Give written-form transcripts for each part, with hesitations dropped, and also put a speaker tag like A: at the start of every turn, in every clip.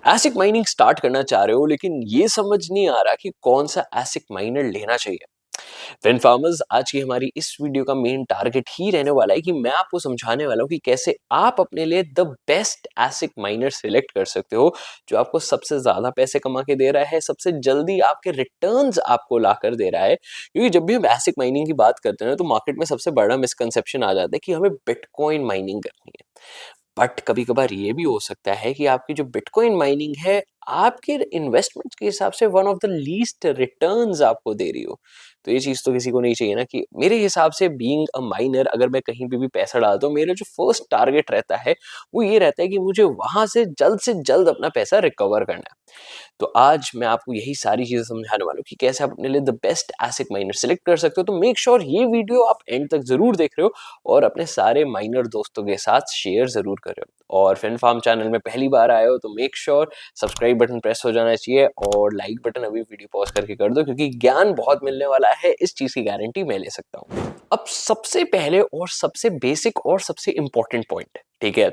A: एसिक mining start करना चाह रहे हो लेकिन ये समझ नहीं आ रहा कि कौन सा एसिक माइनर लेना चाहिए। फिन फार्मर्स, आज की हमारी इस वीडियो का मेन टारगेट ही रहने वाला है कि मैं आपको समझाने वाला हूँ कि कैसे आप अपने लिए द बेस्ट एसिक माइनर सिलेक्ट कर सकते हो जो आपको सबसे ज्यादा पैसे कमा के दे रहा है, सबसे जल्दी आपके रिटर्न्स आपको ला कर दे रहा है। क्योंकि जब भी हम एसिक माइनिंग की बात करते हैं तो मार्केट में सबसे बड़ा मिसकंसेप्शन आ जाता है कि हमें बिटकॉइन माइनिंग करनी है। बट कभी कभार ये भी हो सकता है कि आपकी जो बिटकॉइन माइनिंग है आपके इन्वेस्टमेंट के हिसाब से one of the least returns आपको दे रही हो। तो ये चीज तो किसी को नहीं चाहिए ना। कि मेरे हिसाब से बीइंग अ माइनर, अगर मैं कहीं पे भी पैसा डालता हूँ, मेरा जो फर्स्ट टारगेट रहता है वो ये रहता है कि मुझे वहां से जल्द अपना पैसा रिकवर करना है। तो आज मैं आपको यही सारी चीजें समझाने वाला हूँ कि कैसे आप अपने लिए द बेस्ट एसिक माइनर सेलेक्ट कर सकते हो। तो मेक श्योर ये वीडियो आप एंड तक जरूर देख रहे हो और अपने सारे माइनर दोस्तों के साथ शेयर जरूर कर रहे हो। और फिन फार्म चैनल में पहली बार आए हो तो make sure subscribe button press हो जाना चाहिए और लाइक बटन अभी वीडियो पॉज करके कर दो, क्योंकि ज्ञान बहुत मिलने वाला है, इस चीज की गारंटी मैं ले सकता हूँ। अब सबसे पहले और सबसे बेसिक और सबसे इंपॉर्टेंट पॉइंट, ठीक है,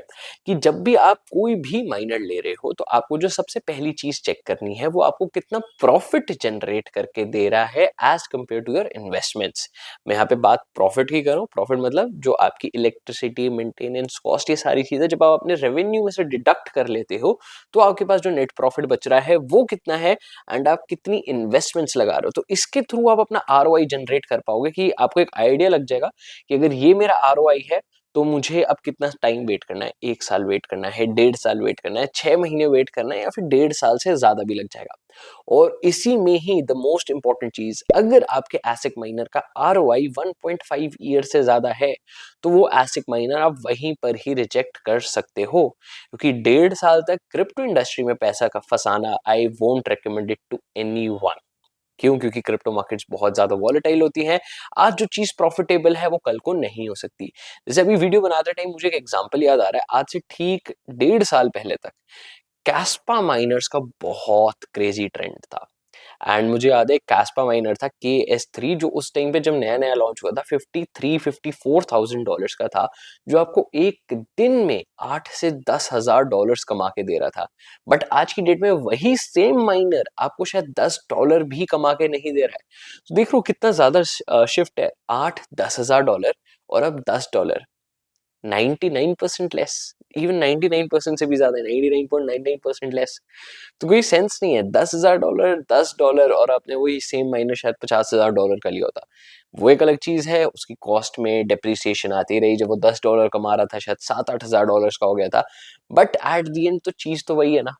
A: कि जब भी आप कोई भी माइनर ले रहे हो तो आपको जो सबसे पहली चीज चेक करनी है वो आपको कितना प्रॉफिट जनरेट करके दे रहा है as compare to your investments. मैं यहाँ पे बात प्रॉफिट की कर रहा हूँ। प्रॉफिट मतलब जो आपकी इलेक्ट्रिसिटी, मेंटेनेंस कॉस्ट, ये सारी चीजें जब आप अपने रेवेन्यू में से डिडक्ट कर लेते हो तो आपके पास जो नेट प्रॉफिट बच रहा है वो कितना है एंड आप कितनी इन्वेस्टमेंट्स लगा रहे हो। तो इसके थ्रू आप अपना आरओआई जनरेट कर पाओगे कि आपको एक आइडिया लग जाएगा कि अगर ये मेरा आरओआई है तो मुझे अब कितना टाइम वेट करना है। 1 साल वेट करना है, 1.5 साल वेट करना है, 6 महीने वेट करना है, या फिर 1.5 साल से ज्यादा भी लग जाएगा। और इसी में ही द मोस्ट इंपॉर्टेंट चीज, अगर आपके एसिक माइनर का आरओआई 1.5 ईयर से ज्यादा है तो वो एसिक माइनर आप वहीं पर ही रिजेक्ट कर सकते हो। क्योंकि 1.5 साल तक क्रिप्टो इंडस्ट्री में पैसा का फंसाना I won't recommend it to anyone. क्यों? क्योंकि क्रिप्टो मार्केट्स बहुत ज्यादा वॉलेटाइल होती हैं। आज जो चीज प्रॉफिटेबल है वो कल को नहीं हो सकती। जैसे अभी वीडियो बनाते टाइम मुझे एक एग्जांपल याद आ रहा है। आज से ठीक 1.5 साल पहले तक कैस्पा माइनर्स का बहुत क्रेजी ट्रेंड था। एंड मुझे याद है कैस्पा माइनर था KS3, जो उस टाइम पे जब नया नया लॉन्च हुआ था 53-54 थाउजेंड डॉलर्स का था, जो आपको एक दिन में 8 से 10 हजार डॉलर्स कमा के दे रहा था। बट आज की डेट में वही सेम माइनर आपको शायद $10 भी कमा के नहीं दे रहा है। तो देख लो कितना ज्यादा शिफ्ट है। 8-10 हजार डॉलर और अब $10। 99% लेस, इवन 99% से भी ज्यादा है, 99.99% लेस। तो कोई सेंस नहीं है। $10,000, $10 और आपने वही सेम माइनर शायद $50,000 का लिया होता। वो एक अलग चीज है, उसकी कॉस्ट में डेप्रिसिएशन आती रही। जब वो $10 कमा रहा था शायद $7-8 हजार का हो गया था। बट एट दी एंड तो चीज तो वही है ना।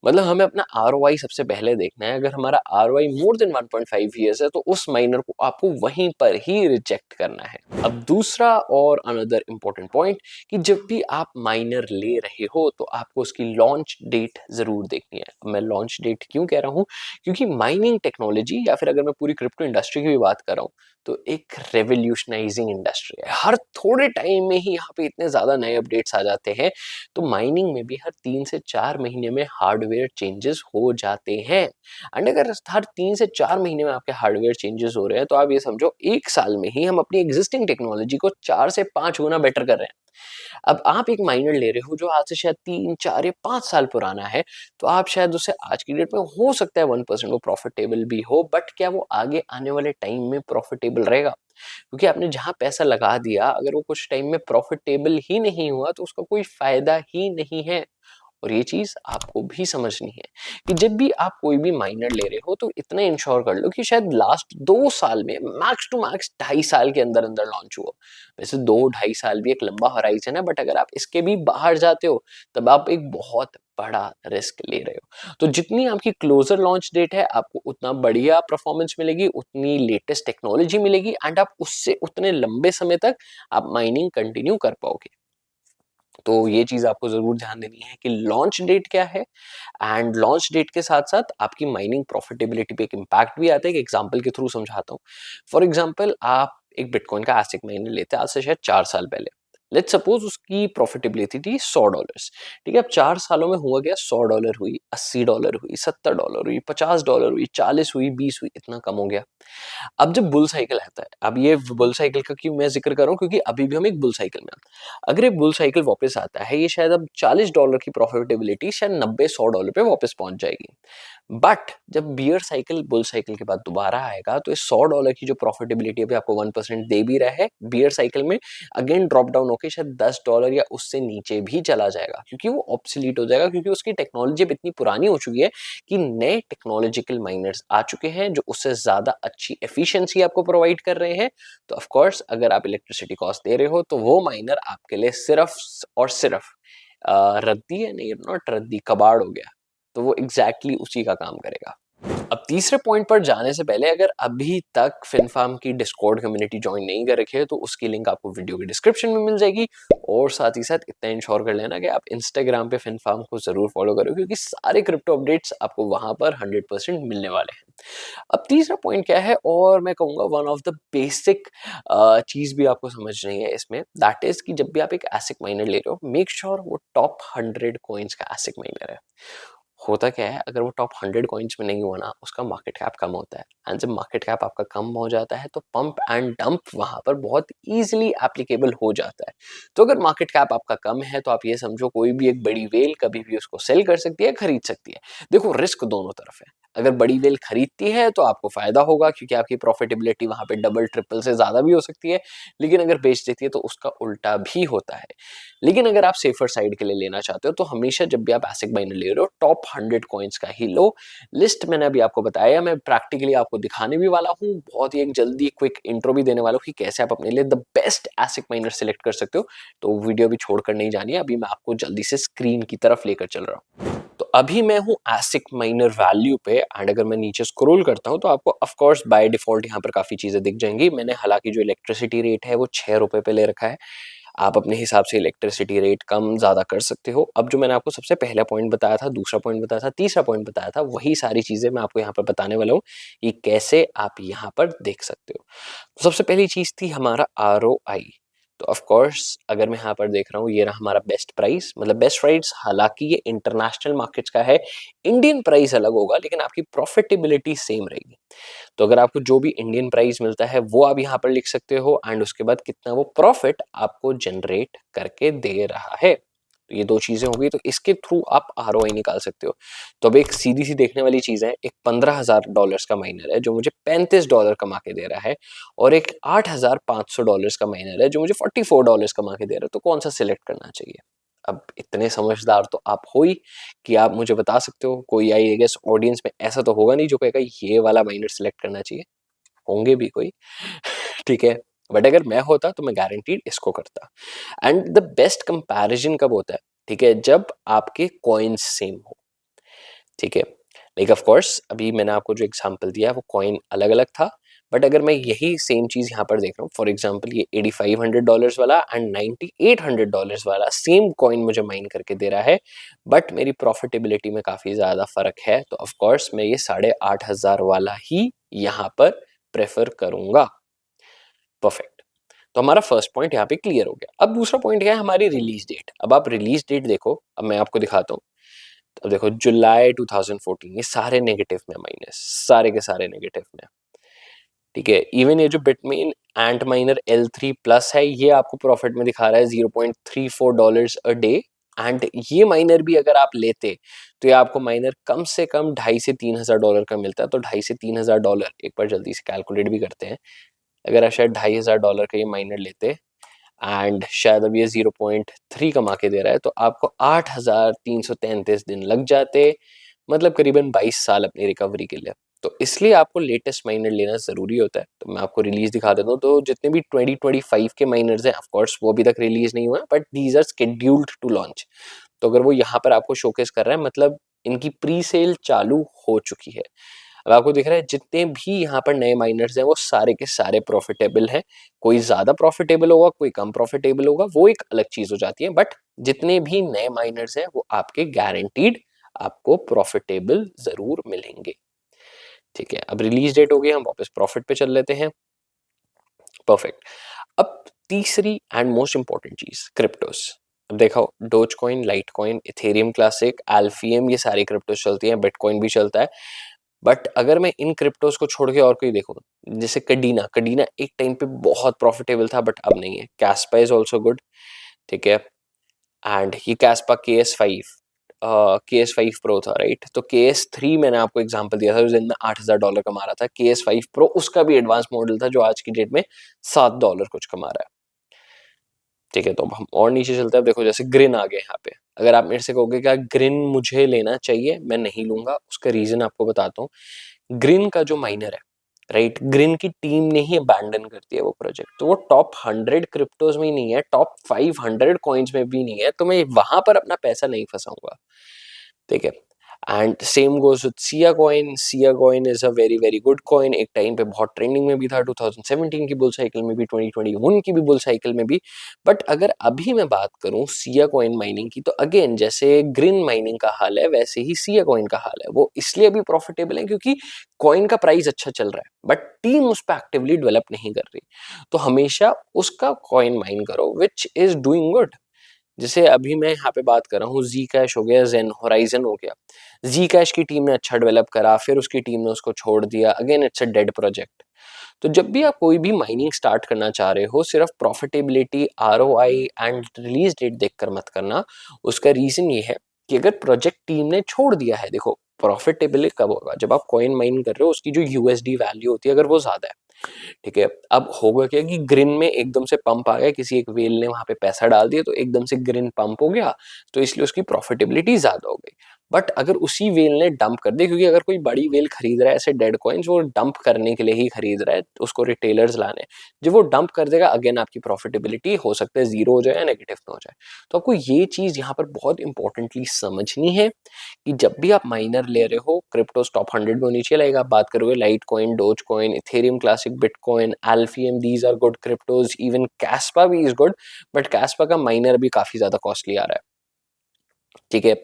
A: मतलब हमें अपना आरओआई सबसे पहले देखना है। अगर हमारा आरओआई मोर देन 1.5 ईयर्स है तो उस माइनर को आपको वहीं पर ही रिजेक्ट करना है। अब दूसरा और अनदर इंपॉर्टेंट पॉइंट, कि जब भी आप माइनर ले रहे हो तो आपको उसकी लॉन्च डेट जरूर देखनी है। अब मैं लॉन्च डेट क्यों कह रहा हूँ? क्योंकि माइनिंग टेक्नोलॉजी, या फिर अगर मैं पूरी क्रिप्टो इंडस्ट्री की भी बात कर रहा हूँ, तो एक रेवोल्यूशनाइजिंग इंडस्ट्री है। हर थोड़े टाइम में ही यहाँ पे इतने ज्यादा नए अपडेट्स आ जाते हैं। तो माइनिंग में भी हर 3 से 4 महीने में हार्डवेयर चेंजेस हो जाते हैं। एंड अगर हर 3 से 4 महीने में आपके हार्डवेयर चेंजेस हो रहे हैं तो आप ये समझो 1 साल में ही हम अपनी एग्जिस्टिंग टेक्नोलॉजी को 4 से 5 गुना बेटर कर रहे हैं। अब आप एक माइनर ले रहे हो जो आज से शायद 3, 4 या 5 साल पुराना है, तो आप शायद उससे आज की डेट में हो सकता है 1% वो प्रॉफिटेबल भी हो, बट क्या वो आगे आने वाले टाइम में प्रॉफिटेबल रहेगा? क्योंकि आपने जहां पैसा लगा दिया, अगर वो कुछ टाइम में प्रॉफिटेबल ही नहीं हुआ तो उसका कोई फायदा ही नहीं है। और ये चीज आपको भी समझनी है कि जब भी आप कोई भी माइनर ले रहे हो तो इतना इंश्योर कर लो कि शायद लास्ट 2 साल में मैक्स टू मैक्स 2.5 साल के अंदर अंदर लॉन्च हुआ। वैसे 2-2.5 साल भी एक लंबा हॉराइजन है, बट अगर आप इसके भी बाहर जाते हो तब आप एक बहुत बड़ा रिस्क ले रहे हो। तो जितनी आपकी क्लोजर लॉन्च डेट है आपको उतना बढ़िया परफॉर्मेंस मिलेगी, उतनी लेटेस्ट टेक्नोलॉजी मिलेगी, एंड आप उससे उतने लंबे समय तक आप माइनिंग कंटिन्यू कर पाओगे। तो ये चीज आपको जरूर ध्यान देनी है कि लॉन्च डेट क्या है। एंड लॉन्च डेट के साथ साथ आपकी माइनिंग प्रॉफिटेबिलिटी पे एक इम्पैक्ट भी आता है। एक एग्जांपल के थ्रू समझाता हूँ। फॉर एग्जांपल, आप एक बिटकॉइन का एसिक माइनर लेते हैं आज से शायद 4 साल पहले। लेट्स सपोज उसकी प्रॉफिटेबिलिटी थी $100। ठीक है, अब 4 सालों में हुआ गया, $100 हुई, $80 हुई, $70 हुई, $50 हुई, 40 हुई, 20 हुई, इतना कम हो गया। अब जब बुल साइकिल आता है, अब ये बुल साइकिल का क्यों मैं ज़िक्र कर रहा हूँ, क्योंकि अभी भी हम एक बुल साइकिल में हैं। अगर ये बुल साइकिल वापस आता है, ये शायद अब $40 की प्रॉफिटेबिलिटी शायद $90-100 पे वापस पहुँच जाएगी। बट जब बियर साइकिल बुल साइकिल के बाद दोबारा आएगा, तो इस $100 की जो प्रॉफिटेबिलिटी अभी आपको 1% दे भी रहा है, बियर साइकिल में अगेन ड्रॉप डाउन होके शायद $10 या उससे नीचे भी चला जाएगा, क्योंकि वो ऑब्सोलीट हो जाएगा, क्योंकि उसकी टेक्नोलॉजी अब इतनी पुरानी हो चुकी है कि नए टेक्नोलॉजिकल माइनर्स आ चुके हैं जो उससे ज़्यादा अच्छी एफिशिएंसी आपको प्रोवाइड कर रहे हैं। तो ऑफ कोर्स अगर आप इलेक्ट्रिसिटी कॉस्ट दे रहे हो, तो वो माइनर आपके लिए सिर्फ और सिर्फ रद्दी है, नहीं नॉट रद्दी, कबाड़ हो गया। तो वो एग्जैक्टली उसी का काम करेगा। अब तीसरे पॉइंट पर जाने से पहले, अगर अभी तक फिनफार्म की डिस्कॉर्ड कम्युनिटी ज्वाइन नहीं कर रखी है, तो उसकी लिंक आपको वीडियो की डिस्क्रिप्शन में मिल जाएगी। और साथ ही साथ इतना इंश्योर कर लेना कि आप इंस्टाग्राम पे फिनफार्म को जरूर फॉलो करो, क्योंकि सारे क्रिप्टो अपडेट्स आपको वहां पर 100% मिलने वाले हैं। अब तीसरा पॉइंट क्या है, और मैं कहूंगा वन ऑफ द बेसिक चीज भी आपको समझनी है इसमें, दैट इज कि जब भी आप एक एसिक माइनर ले रहे हो, मेक श्योर वो टॉप 100 कॉइन्स का एसिक माइनर है। होता क्या है, अगर वो टॉप 100 कॉइन्स में नहीं हुआ ना, उसका मार्केट कैप कम होता है, एंड जब मार्केट कैप आपका कम हो जाता है, तो पंप एंड डंप वहां पर बहुत इजीली एप्लीकेबल हो जाता है। तो अगर मार्केट कैप आपका कम है, तो आप ये समझो कोई भी एक बड़ी वेल कभी भी उसको सेल कर सकती है, खरीद सकती है। देखो, रिस्क दोनों तरफ है। अगर बड़ी वेल खरीदती है तो आपको फायदा होगा, क्योंकि आपकी प्रॉफिटेबिलिटी वहां पे डबल ट्रिपल से ज्यादा भी हो सकती है। लेकिन अगर बेच देती है, तो उसका उल्टा भी होता है। लेकिन अगर आप सेफर साइड के लिए लेना चाहते हो, तो हमेशा जब भी आप एसिक बाइनर ले रहे हो, टॉप 100 कॉइन्स का ही लो। लिस्ट मैंने अभी आपको बताया, मैं प्रैक्टिकली आपको दिखाने भी वाला हूँ, बहुत ही एक जल्दी क्विक इंट्रो भी देने वाला हूँ कि कैसे आप अपने लिए द बेस्ट एसिक माइनर सेलेक्ट कर सकते हो। तो वीडियो भी छोड़कर नहीं जानी है, अभी मैं आपको जल्दी से स्क्रीन की तरफ लेकर चल रहा हूँ। तो अभी मैं हूँ एसिक माइनर वैल्यू पे, एंड अगर मैं नीचे स्क्रॉल करता हूँ, तो आपको ऑफ कोर्स बाय डिफॉल्ट यहाँ पर काफी चीजें दिख जाएंगी। मैंने हालांकि जो इलेक्ट्रिसिटी रेट है वो ₹6 पे ले रखा है। आप अपने हिसाब से इलेक्ट्रिसिटी रेट कम ज़्यादा कर सकते हो। अब जो मैंने आपको सबसे पहला पॉइंट बताया था, दूसरा पॉइंट बताया था, तीसरा पॉइंट बताया था, वही सारी चीज़ें मैं आपको यहाँ पर बताने वाला हूँ कि कैसे आप यहाँ पर देख सकते हो। तो सबसे पहली चीज़ थी हमारा ROI। तो ऑफ कोर्स अगर मैं यहाँ पर देख रहा हूँ, ये रहा हमारा बेस्ट प्राइस, मतलब बेस्ट प्राइस, हालांकि ये इंटरनेशनल मार्केट्स का है, इंडियन प्राइस अलग होगा, लेकिन आपकी प्रॉफिटेबिलिटी सेम रहेगी। तो अगर आपको जो भी इंडियन प्राइस मिलता है वो आप यहाँ पर लिख सकते हो, एंड उसके बाद कितना वो प्रॉफिट आपको जनरेट करके दे रहा है। तो ये दो चीजें हो गई, तो इसके थ्रू आप ROI निकाल सकते हो। तो अब एक सीधी सी देखने वाली चीज है, एक $15,000 का माइनर है जो मुझे $35 कमा के दे रहा है, और एक $8,500 का माइनर है जो मुझे $44 कमा के दे रहा है। तो कौन सा सिलेक्ट करना चाहिए? अब इतने समझदार तो आप हो ही कि आप मुझे बता सकते हो। कोई आई गेस ऑडियंस में ऐसा तो होगा नहीं जो कहेगा ये वाला माइनर सिलेक्ट करना चाहिए, होंगे भी कोई। ठीक है, बट अगर मैं होता तो मैं गारंटीड इसको करता। एंड द बेस्ट कंपैरिजन कब होता है? ठीक है, जब आपके कॉइन्स सेम हो। ठीक है, लाइक ऑफ कोर्स अभी मैंने आपको जो एग्जांपल दिया है वो कॉइन अलग अलग था, बट अगर मैं यही सेम चीज यहाँ पर देख रहा हूँ, फॉर एग्जांपल ये $8,500 वाला एंड $9,800 वाला सेम कॉइन मुझे माइन करके दे रहा है, बट मेरी प्रॉफिटेबिलिटी में काफी ज्यादा फर्क है, तो ऑफ कोर्स मैं ये 8,500 वाला ही यहाँ पर प्रेफर करूंगा। परफेक्ट। तो हमारा फर्स्ट पॉइंट यहाँ पे क्लियर हो गया। अब दूसरा पॉइंट क्या है, हमारी रिलीज डेट। अब आप रिलीज डेट देखो, अब मैं आपको दिखाता हूँ। अब देखो, जुलाई 2014, ये सारे नेगेटिव में, माइनस सारे के सारे नेगेटिव में। ठीक है, इवन ये जो बिटमेन एंट माइनर L3 प्लस है, ये आपको प्रॉफिट में दिखा रहा है $0.34 अ डे। एंड ये माइनर भी अगर आप लेते, तो ये आपको माइनर कम से कम $2,500 से $3,000 का मिलता है। तो $2,500 से एक बार जल्दी से कैलकुलेट भी करते हैं। अगर आप शायद $2,500 का ये माइनर लेते, एंड शायद अब ये 0.3 कमा के दे रहा है, तो आपको 8,333 दिन लग जाते, मतलब करीबन 22 साल अपनी रिकवरी के लिए। तो इसलिए आपको लेटेस्ट माइनर लेना जरूरी होता है। तो मैं आपको रिलीज दिखा देता हूँ। तो जितने भी 2025 के माइनर्स हैं, ऑफ कोर्स वो अभी तक रिलीज नहीं हुआ, but these are scheduled to launch. तो अगर वो यहाँ पर आपको शोकेस कर रहा है, मतलब इनकी प्री सेल चालू हो चुकी है। अब आपको दिख रहा है जितने भी यहाँ पर नए माइनर्स हैं वो सारे के सारे प्रॉफिटेबल हैं। कोई ज्यादा प्रॉफिटेबल होगा, कोई कम प्रॉफिटेबल होगा, वो एक अलग चीज हो जाती है, बट जितने भी नए माइनर्स हैं वो आपके गारंटीड आपको प्रॉफिटेबल जरूर मिलेंगे। ठीक है, अब रिलीज डेट हो गई, हम वापस प्रॉफिट पे चल लेते हैं। परफेक्ट। अब तीसरी एंड मोस्ट इंपॉर्टेंट चीज, क्रिप्टोस। अब देखो, Dogecoin, Litecoin, Ethereum Classic, एल्फियम, ये सारी क्रिप्टोस चलती हैं, बिटकॉइन भी चलता है। बट अगर मैं इन क्रिप्टोज को छोड़ के और कोई देखूँ, जैसे कडीना, कडीना एक टाइम पे बहुत प्रॉफिटेबल था बट अब नहीं है। कैस्पा इज ऑल्सो गुड, ठीक है। एंड ये कैस्पा के एस फाइव प्रो था, राइट। तो के एस 3 मैंने आपको एग्जांपल दिया था जो दिन में $8,000 कमा रहा था। के एस 5 प्रो उसका भी एडवांस मॉडल था जो आज की डेट में $7 कुछ कमा रहा है, ठीक है। तो अब हम और नीचे चलते हैं। अब देखो जैसे ग्रिन आ गए यहाँ पे। अगर आप मेरे से कहोगे क्या ग्रिन मुझे लेना चाहिए, मैं नहीं लूंगा। उसका रीजन आपको बताता हूँ। ग्रिन का जो माइनर है, राइट, ग्रिन की टीम ने ही अबैंडन कर दिया वो प्रोजेक्ट। तो वो टॉप 100 क्रिप्टोज में ही नहीं है, टॉप 500 कॉइन्स में भी नहीं है, तो मैं वहां पर अपना पैसा नहीं फंसाऊंगा, ठीक है। And same goes with Siya coin. Siya coin is a very very good coin. एक टाइम पे बहुत ट्रेंडिंग में भी था, 2017 की बुल साइकिल में भी, 2021 की भी बुल साइकिल में भी। बट अगर अभी मैं बात करूं सिया कॉइन माइनिंग की, तो अगेन जैसे ग्रीन माइनिंग का हाल है वैसे ही सिया कॉइन का हाल है। वो इसलिए भी प्रॉफिटेबल है क्योंकि कॉइन का प्राइस अच्छा चल रहा है बट टीम उस पर एक्टिवली डेवलप नहीं कर रही। तो हमेशा उसका कॉइन माइन करो विच इज डूइंग गुड। जैसे अभी मैं यहाँ पे बात कर रहा हूँ, जी कैश हो गया, जेन होराइजन हो गया। जी कैश की टीम ने अच्छा डेवलप करा, फिर उसकी टीम ने उसको छोड़ दिया, again it's a dead project. तो जब भी आप कोई भी माइनिंग स्टार्ट करना चाह रहे हो, सिर्फ profitability, ROI and release date देखकर मत करना। उसका रीजन ये है कि अगर प्रोजेक्ट टीम ने छोड़ दिया है, देखो प्रॉफिटेबल कब होगा, जब आप कॉइन माइन कर रहे हो उसकी जो यूएसडी वैल्यू होती है अगर वो ज्यादा है, ठीक है। अब होगा क्या कि ग्रिन में एकदम से पंप आ गया, किसी एक वेल ने वहां पे पैसा डाल दिया तो एकदम से ग्रिन पंप हो गया, तो इसलिए उसकी प्रॉफिटेबिलिटी ज्यादा हो गई। बट अगर उसी वेल ने डंप कर दिया, क्योंकि अगर कोई बड़ी वेल खरीद रहा है ऐसे डेड कॉइन्स, वो डंप करने के लिए ही खरीद रहा है, उसको रिटेलर्स लाने, जब वो डंप कर देगा अगेन आपकी प्रॉफिटेबिलिटी हो सकता है जीरो हो जाए या नेगेटिव में हो जाए। तो आपको ये चीज यहाँ पर बहुत इंपॉर्टेंटली समझनी है कि जब भी आप माइनर ले रहे हो, क्रिप्टोस टॉप 100 में होनी चाहिए। लाइक आप बात करोगे Litecoin, Dogecoin, Ethereum Classic, Bitcoin, एल्फियम, these are good cryptos. Even Kaspa भी इज गुड, बट कैस्पा का माइनर भी काफी ज्यादा कॉस्टली आ रहा है, ठीक है।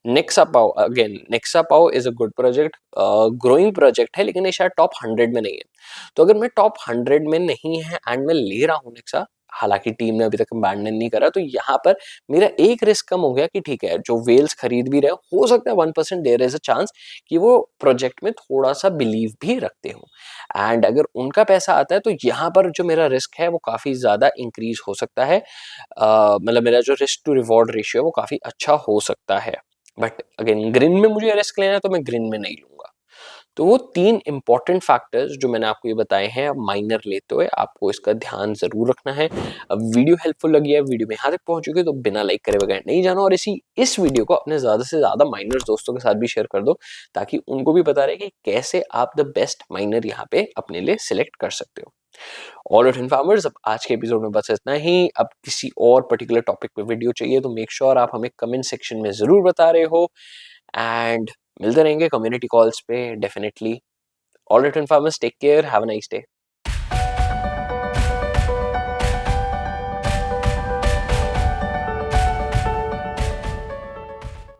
A: नेक्सा पाओ, अगेन नेक्सा पाओ is a good project, growing project है, लेकिन ये शायद टॉप 100 में नहीं है। तो अगर मैं टॉप 100 में नहीं है एंड मैं ले रहा हूँ नेक्सा, हालांकि टीम ने अभी तक अबैंडन नहीं करा, तो यहाँ पर मेरा एक रिस्क कम हो गया कि ठीक है जो वेल्स खरीद भी रहे हो सकता है 1% देयर इज अ चांस कि वो प्रोजेक्ट में थोड़ा सा बिलीव भी रखते हो। एंड अगर उनका पैसा आता है तो यहाँ पर जो मेरा रिस्क है वो काफी ज्यादा इंक्रीज हो सकता है। मतलब मेरा जो रिस्क टू रिवॉर्ड रेशियो है वो काफी अच्छा हो सकता है। बट अगेन ग्रीन में मुझे रिस्क लेना है तो मैं ग्रीन में नहीं लूंगा। तो वो 3 इंपॉर्टेंट फैक्टर्स जो मैंने आपको ये बताए हैं, अब माइनर लेते हुए आपको इसका ध्यान जरूर रखना है। अब वीडियो हेल्पफुल लगी है, वीडियो में यहाँ तक पहुंच चुके तो बिना लाइक करे बगैर नहीं जाना, और इस वीडियो को अपने ज्यादा से ज्यादा माइनर्स दोस्तों के साथ भी शेयर कर दो, ताकि उनको भी पता रहे कि कैसे आप द बेस्ट माइनर यहाँ पे अपने लिए सिलेक्ट कर सकते हो। ऑल राइट फार्मर्स, अब आज के एपिसोड में बस इतना ही। अब किसी और पर्टिकुलर टॉपिक पे वीडियो चाहिए तो मेक श्योर आप हमें कमेंट सेक्शन में जरूर बता रहे हो, एंड मिलते रहेंगे कम्युनिटी कॉल्स पे definitely. All right farmers, take care, have a nice day.